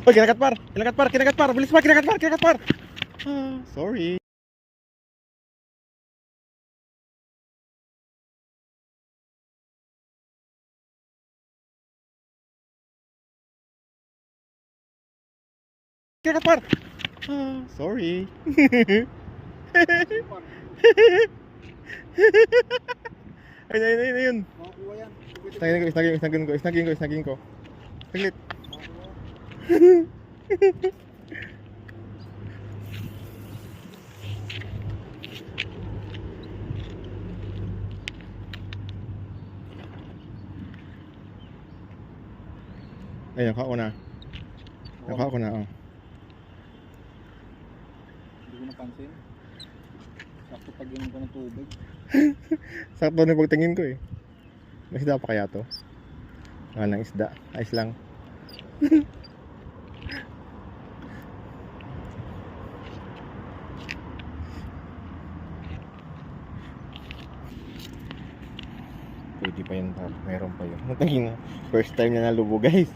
Uy, kinagat par. Kinagat par, kinagat par. Bilis par, kinagat par, kinagat par. Sorry. Kinagat par. Sorry. Ayun, ayun, ayun, ayun. Makakuha yan. Isnagin ko. Saglit. Ayun, nakuha ko na. Nakuha ko na, oh. Hindi ko napansin. Sakto pag-inom ko ng tubig. Sakto na pagtingin ko eh. May isda pa kaya to? Ng isda. Ayos lang. Pwede pa yun, meron pa yun. First time na nalubo guys.